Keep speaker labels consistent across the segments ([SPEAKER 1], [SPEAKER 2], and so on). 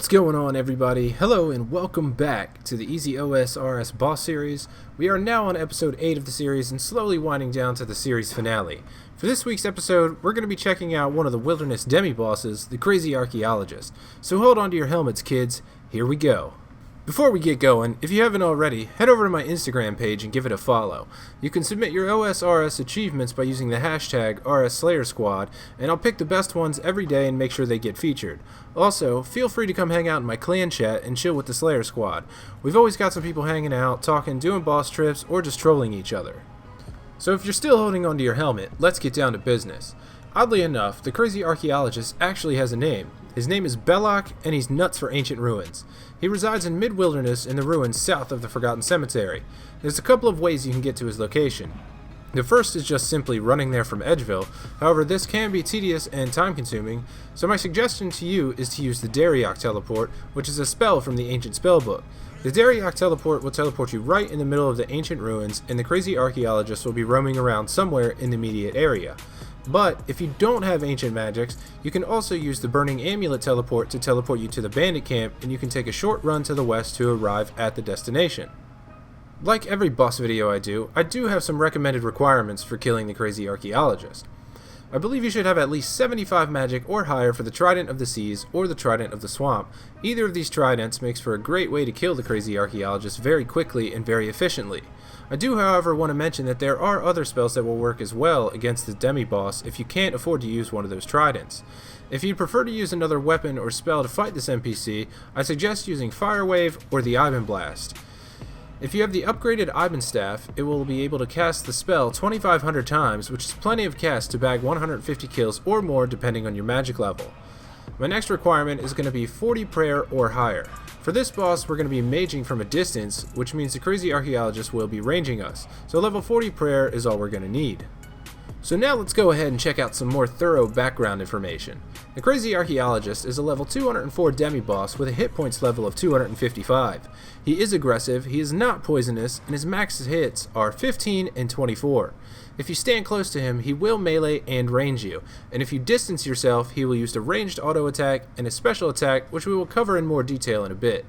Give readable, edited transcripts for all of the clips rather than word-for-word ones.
[SPEAKER 1] What's going on, everybody? Hello and welcome back to the Easy OSRS boss series. We are now on episode 8 of the series and slowly winding down to the series finale. For this week's episode, we're going to be checking out one of the wilderness demi-bosses, the Crazy Archaeologist. So hold on to your helmets, kids. Here we go. Before we get going, if you haven't already, head over to my Instagram page and give it a follow. You can submit your OSRS achievements by using the hashtag RSSlayerSquad, and I'll pick the best ones every day and make sure they get featured. Also, feel free to come hang out in my clan chat and chill with the Slayer Squad. We've always got some people hanging out, talking, doing boss trips, or just trolling each other. So if you're still holding onto your helmet, let's get down to business. Oddly enough, the Crazy Archaeologist actually has a name. His name is Belloc, and he's nuts for ancient ruins. He resides in mid-wilderness in the ruins south of the Forgotten Cemetery. There's a couple of ways you can get to his location. The first is just simply running there from Edgeville. However, this can be tedious and time-consuming, so my suggestion to you is to use the Dariok teleport, which is a spell from the ancient spellbook. The Dariok teleport will teleport you right in the middle of the ancient ruins, and the Crazy Archaeologist will be roaming around somewhere in the immediate area. But if you don't have ancient magics, you can also use the Burning Amulet teleport to teleport you to the bandit camp, and you can take a short run to the west to arrive at the destination. Like every boss video I do have some recommended requirements for killing the Crazy Archaeologist. I believe you should have at least 75 magic or higher for the Trident of the Seas or the Trident of the Swamp. Either of these tridents makes for a great way to kill the Crazy Archaeologist very quickly and very efficiently. I do, however, want to mention that there are other spells that will work as well against the demi-boss if you can't afford to use one of those tridents. If you'd prefer to use another weapon or spell to fight this NPC, I suggest using Fire Wave or the Ivan Blast. If you have the upgraded Ivan Staff, it will be able to cast the spell 2,500 times, which is plenty of cast to bag 150 kills or more depending on your magic level. My next requirement is going to be 40 prayer or higher. For this boss, we're going to be maging from a distance, which means the Crazy Archaeologist will be ranging us, so level 40 prayer is all we're going to need. So now let's go ahead and check out some more thorough background information. The Crazy Archaeologist is a level 204 demi-boss with a hit points level of 255. He is aggressive, he is not poisonous, and his max hits are 15 and 24. If you stand close to him, he will melee and range you, and if you distance yourself, he will use a ranged auto attack and a special attack, which we will cover in more detail in a bit.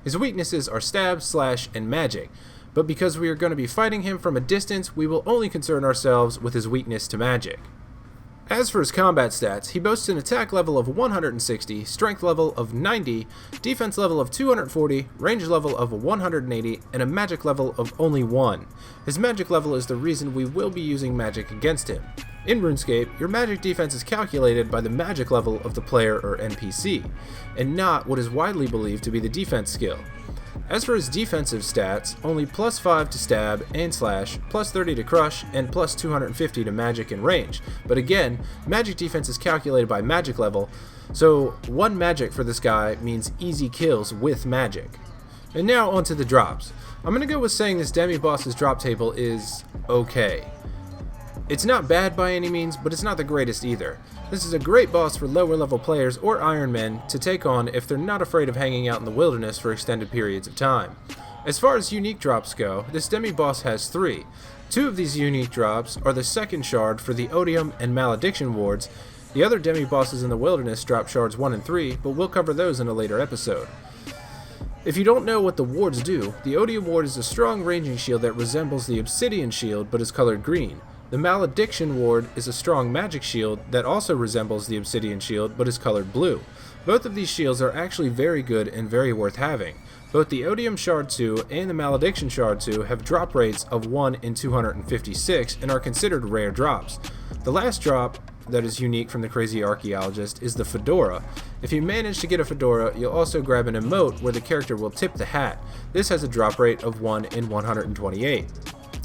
[SPEAKER 1] His weaknesses are stab, slash, and magic, but because we are going to be fighting him from a distance, we will only concern ourselves with his weakness to magic. As for his combat stats, he boasts an attack level of 160, strength level of 90, defense level of 240, range level of 180, and a magic level of only 1. His magic level is the reason we will be using magic against him. In RuneScape, your magic defense is calculated by the magic level of the player or NPC, and not what is widely believed to be the defense skill. As for his defensive stats, only plus 5 to stab and slash, plus 30 to crush, and plus 250 to magic and range. But again, magic defense is calculated by magic level, so 1 magic for this guy means easy kills with magic. And now onto the drops. I'm going to go with saying this demi-boss's drop table is okay. It's not bad by any means, but it's not the greatest either. This is a great boss for lower level players or Iron Men to take on if they're not afraid of hanging out in the wilderness for extended periods of time. As far as unique drops go, this demi-boss has 3. 2 of these unique drops are the second shard for the Odium and Malediction wards. The other demi-bosses in the wilderness drop shards 1 and 3, but we'll cover those in a later episode. If you don't know what the wards do, the Odium ward is a strong ranging shield that resembles the Obsidian shield but is colored green. The Malediction ward is a strong magic shield that also resembles the Obsidian shield but is colored blue. Both of these shields are actually very good and very worth having. Both the Odium Shard 2 and the Malediction Shard 2 have drop rates of 1 in 256 and are considered rare drops. The last drop that is unique from the Crazy Archaeologist is the Fedora. If you manage to get a Fedora, you'll also grab an emote where the character will tip the hat. This has a drop rate of 1 in 128.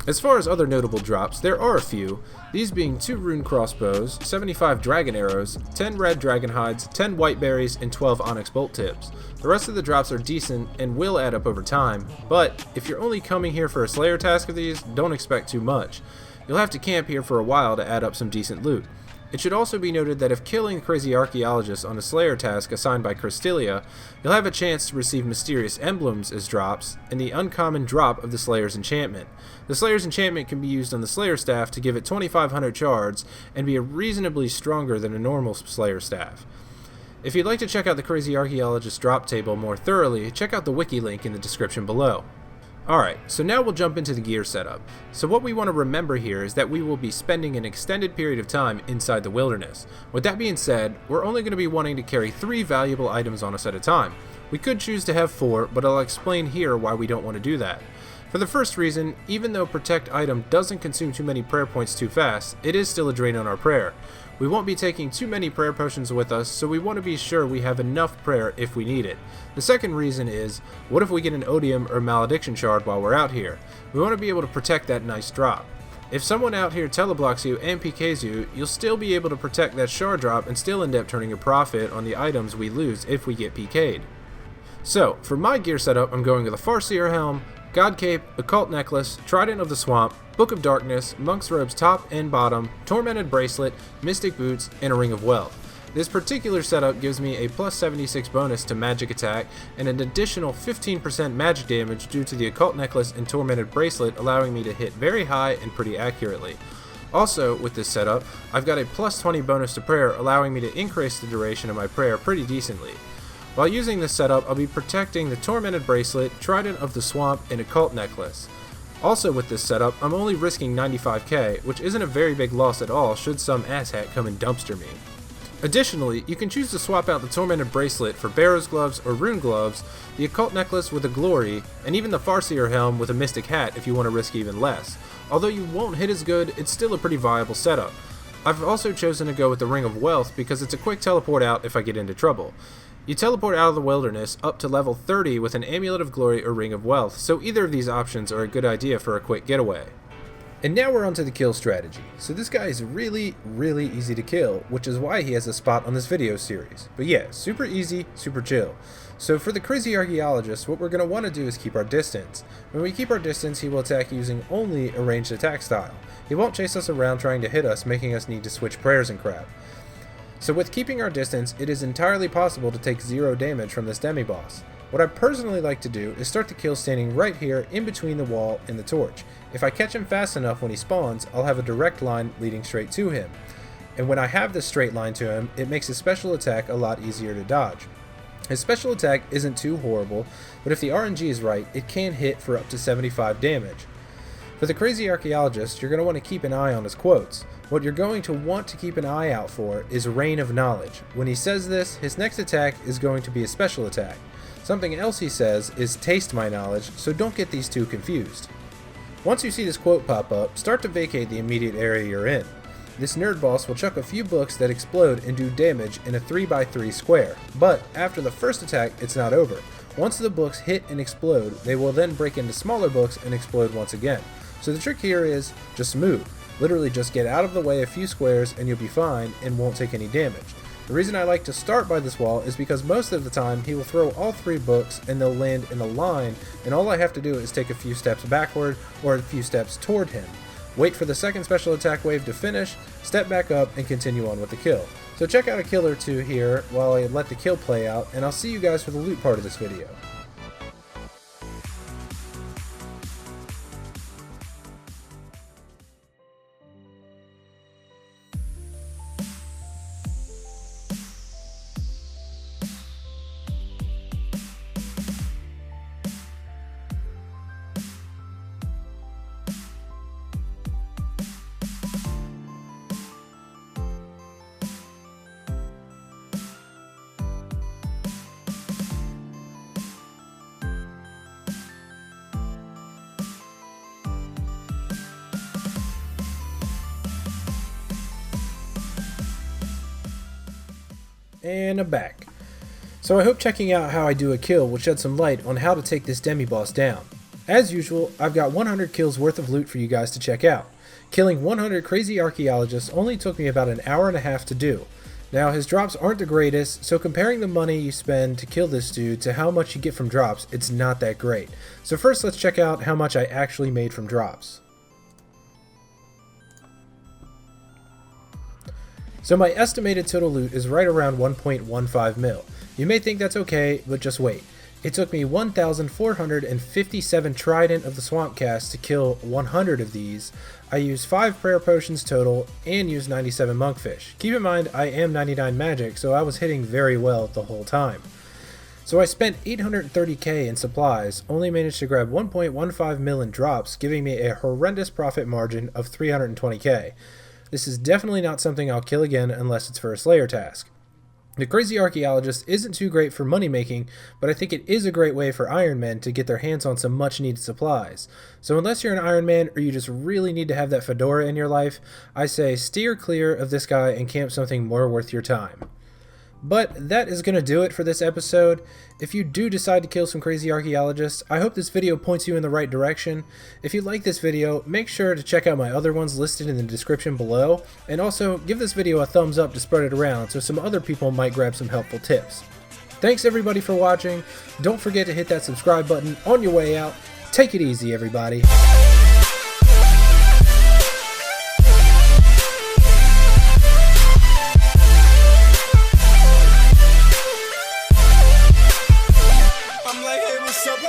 [SPEAKER 1] As far as other notable drops, there are a few, these being 2 rune crossbows, 75 dragon arrows, 10 red dragon hides, 10 white berries, and 12 onyx bolt tips. The rest of the drops are decent and will add up over time, but if you're only coming here for a Slayer task of these, don't expect too much. You'll have to camp here for a while to add up some decent loot. It should also be noted that if killing the Crazy Archaeologist on a Slayer task assigned by Cristelia, you'll have a chance to receive mysterious emblems as drops, and the uncommon drop of the Slayer's enchantment. The Slayer's enchantment can be used on the Slayer staff to give it 2,500 shards, and be reasonably stronger than a normal Slayer staff. If you'd like to check out the Crazy Archaeologist drop table more thoroughly, check out the wiki link in the description below. Alright, so now we'll jump into the gear setup. So what we want to remember here is that we will be spending an extended period of time inside the wilderness. With that being said, we're only going to be wanting to carry 3 valuable items on us at a time. We could choose to have 4, but I'll explain here why we don't want to do that. For the first reason, even though Protect item doesn't consume too many prayer points too fast, it is still a drain on our prayer. We won't be taking too many prayer potions with us, so we want to be sure we have enough prayer if we need it. The second reason is, what if we get an odium or malediction shard while we're out here? We want to be able to protect that nice drop. If someone out here teleblocks you and PKs you, you'll still be able to protect that shard drop and still end up turning a profit on the items we lose if we get PK'd. So, for my gear setup, I'm going with a Farseer helm, God Cape, Occult Necklace, Trident of the Swamp, Book of Darkness, Monk's Robes top and bottom, Tormented Bracelet, Mystic Boots, and a Ring of Wealth. This particular setup gives me a plus 76 bonus to magic attack and an additional 15% magic damage due to the Occult Necklace and Tormented Bracelet, allowing me to hit very high and pretty accurately. Also, with this setup, I've got a plus 20 bonus to prayer, allowing me to increase the duration of my prayer pretty decently. While using this setup, I'll be protecting the Tormented Bracelet, Trident of the Swamp, and Occult Necklace. Also with this setup, I'm only risking 95k, which isn't a very big loss at all should some asshat come and dumpster me. Additionally, you can choose to swap out the Tormented Bracelet for Barrow's Gloves or Rune Gloves, the Occult Necklace with a Glory, and even the Farseer Helm with a Mystic Hat if you want to risk even less. Although you won't hit as good, it's still a pretty viable setup. I've also chosen to go with the Ring of Wealth because it's a quick teleport out if I get into trouble. You teleport out of the wilderness up to level 30 with an Amulet of Glory or Ring of Wealth, so either of these options are a good idea for a quick getaway. And now we're onto the kill strategy. So this guy is really easy to kill, which is why he has a spot on this video series. But yeah, super easy, super chill. So for the Crazy Archaeologist, what we're going to want to do is keep our distance. When we keep our distance, he will attack using only a ranged attack style. He won't chase us around trying to hit us, making us need to switch prayers and crap. So with keeping our distance, it is entirely possible to take 0 damage from this demi-boss. What I personally like to do is start the kill standing right here in between the wall and the torch. If I catch him fast enough when he spawns, I'll have a direct line leading straight to him. And when I have this straight line to him, it makes his special attack a lot easier to dodge. His special attack isn't too horrible, but if the RNG is right, it can hit for up to 75 damage. For the Crazy Archaeologist, you're going to want to keep an eye on his quotes. What you're going to want to keep an eye out for is Reign of Knowledge. When he says this, his next attack is going to be a special attack. Something else he says is Taste My Knowledge, so don't get these two confused. Once you see this quote pop up, start to vacate the immediate area you're in. This nerd boss will chuck a few books that explode and do damage in a 3x3 square, but after the first attack, it's not over. Once the books hit and explode, they will then break into smaller books and explode once again. So the trick here is just move. Literally just get out of the way a few squares and you'll be fine and won't take any damage. The reason I like to start by this wall is because most of the time he will throw all 3 books and they'll land in a line, and all I have to do is take a few steps backward or a few steps toward him. Wait for the second special attack wave to finish, step back up, and continue on with the kill. So check out a kill or two here while I let the kill play out, and I'll see you guys for the loot part of this video. And I'm back. So I hope checking out how I do a kill will shed some light on how to take this demi-boss down. As usual, I've got 100 kills worth of loot for you guys to check out. Killing 100 Crazy Archaeologists only took me about an hour and a half to do. Now his drops aren't the greatest, so comparing the money you spend to kill this dude to how much you get from drops, it's not that great. So first let's check out how much I actually made from drops. So my estimated total loot is right around 1.15 mil. You may think that's okay, but just wait. It took me 1,457 Trident of the Swamp Cast to kill 100 of these. I used 5 Prayer Potions total and used 97 Monkfish. Keep in mind, I am 99 magic, so I was hitting very well the whole time. So I spent 830k in supplies, only managed to grab 1.15 mil in drops, giving me a horrendous profit margin of 320k. This is definitely not something I'll kill again unless it's for a Slayer task. The Crazy Archaeologist isn't too great for money making, but I think it is a great way for Iron Men to get their hands on some much needed supplies. So unless you're an Iron Man or you just really need to have that fedora in your life, I say steer clear of this guy and camp something more worth your time. But that is going to do it for this episode. If you do decide to kill some Crazy Archaeologists, I hope this video points you in the right direction. If you like this video, make sure to check out my other ones listed in the description below, and also give this video a thumbs up to spread it around so some other people might grab some helpful tips. Thanks everybody for watching. Don't forget to hit that subscribe button on your way out. Take it easy, everybody.
[SPEAKER 2] I'm like, hey, what's up?